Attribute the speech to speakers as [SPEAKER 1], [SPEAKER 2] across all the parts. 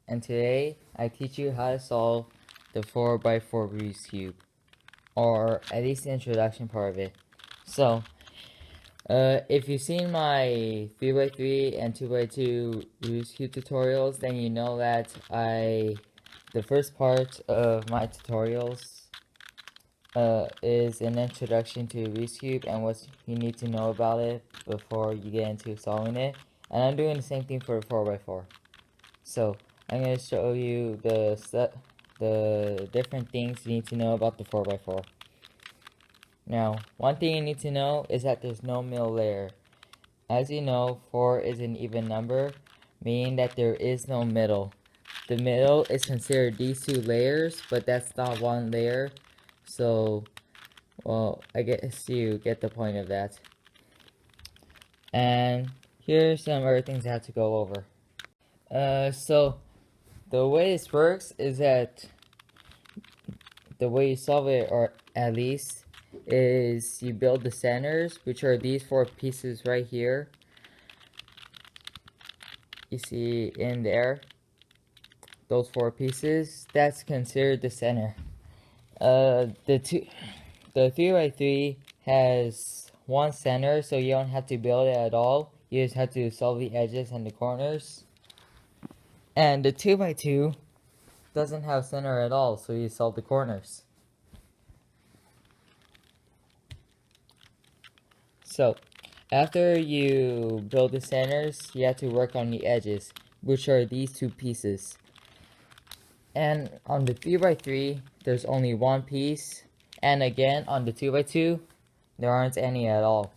[SPEAKER 1] and today I teach you how to solve the 4x4 Rubik's Cube, or at least the introduction part of it. So, if you've seen my 3x3 and 2x2 Rubik's Cube tutorials, then you know that the first part of my tutorials is an introduction to Rubik's Cube and what you need to know about it before you get into solving it. And I'm doing the same thing for 4x4. So I'm going to show you the different things you need to know about the 4x4. Now, one thing you need to know is that there's no middle layer. As you know, 4 is an even number, meaning that there is no middle. The middle is considered these two layers, but that's not one layer. So, well, I guess you get the point of that. And here's some other things I have to go over. So the way this works is that the way you solve it, or at least, is you build the centers, which are these 4 pieces right here. You see in there, those 4 pieces, that's considered the center. The 3x3 has one center, so you don't have to build it at all. You just have to solve the edges and the corners. And the 2x2 doesn't have center at all, so you solve the corners. So, after you build the centers, you have to work on the edges, which are these 2 pieces. And on the 3x3, there's only one piece, and again, on the 2x2, there aren't any at all.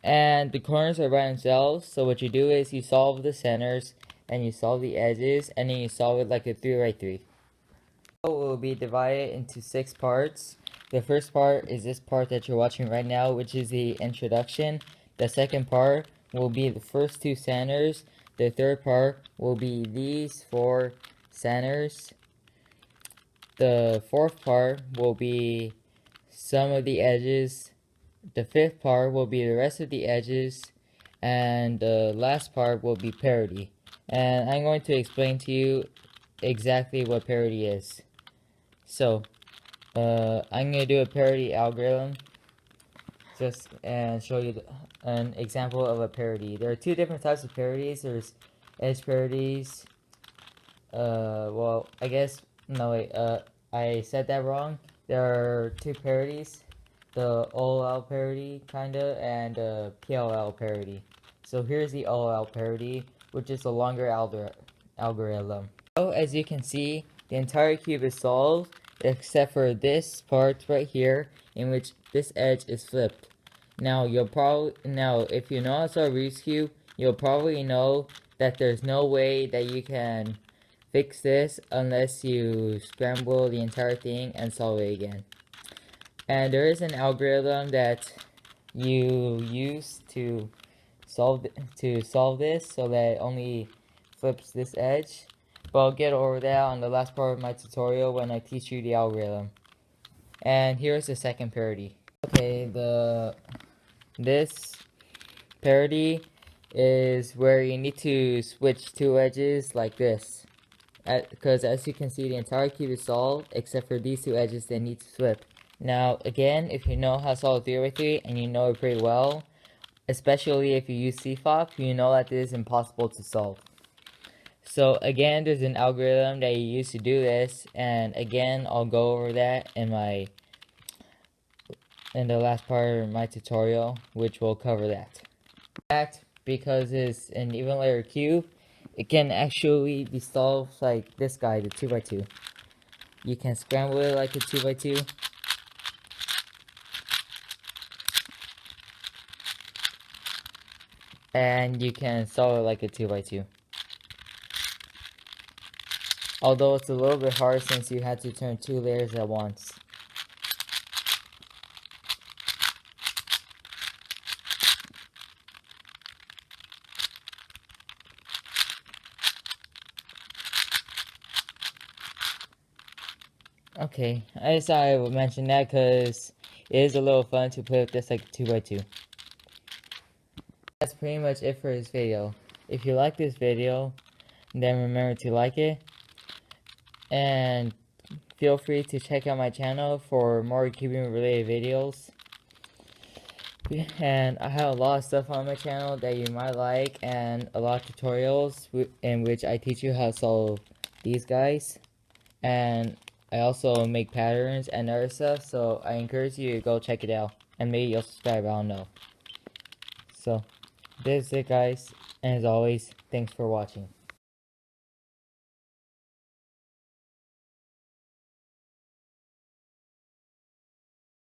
[SPEAKER 1] And the corners are by themselves, so what you do is you solve the centers, and you solve the edges, and then you solve it like a 3x3. It will be divided into 6 parts. The first part is this part that you're watching right now, which is the introduction. The second part will be the first 2 centers. The third part will be these 4 centers. The fourth part will be some of the edges. The fifth part will be the rest of the edges. And the last part will be parity. And I'm going to explain to you exactly what parity is. So, I'm going to do a parity algorithm and show you an example of a parity. There are 2 different types of parities. There's edge parities. Well, I guess, no wait, I said that wrong. There are 2 parities. The OLL parity, kinda, and PLL parity. So here's the OLL parity, which is a longer algorithm. So as you can see, the entire cube is solved, except for this part right here, in which this edge is flipped. Now, if you know how to solve Rubik's Cube, you'll probably know that there's no way that you can fix this unless you scramble the entire thing and solve it again. And there is an algorithm that you use to solve this, so that it only flips this edge. But I'll get over that on the last part of my tutorial when I teach you the algorithm. And here's the second parity. Okay, this parity is where you need to switch 2 edges like this. Because as you can see, the entire cube is solved except for these 2 edges that need to flip. Now, again, if you know how to solve 3x3 and you know it pretty well, especially if you use CFOP, you know that this is impossible to solve. So again, there's an algorithm that you use to do this, and again, I'll go over that in the last part of my tutorial, which will cover that. In fact, because it's an even layer cube, it can actually be solved like this guy, the 2x2. You can scramble it like a 2x2. And you can solve it like a 2x2. Although it's a little bit hard since you had to turn 2 layers at once. Okay, I just thought I would mention that because it is a little fun to play with this like 2x2. That's pretty much it for this video. if you like this video, then remember to like it, and feel free to check out my channel for more cubing related videos. And I have a lot of stuff on my channel that you might like, and a lot of tutorials in which I teach you how to solve these guys. And I also make patterns and other stuff, so I encourage you to go check it out. And maybe you'll subscribe, I don't know. So, this is it guys, and as always, thanks for watching.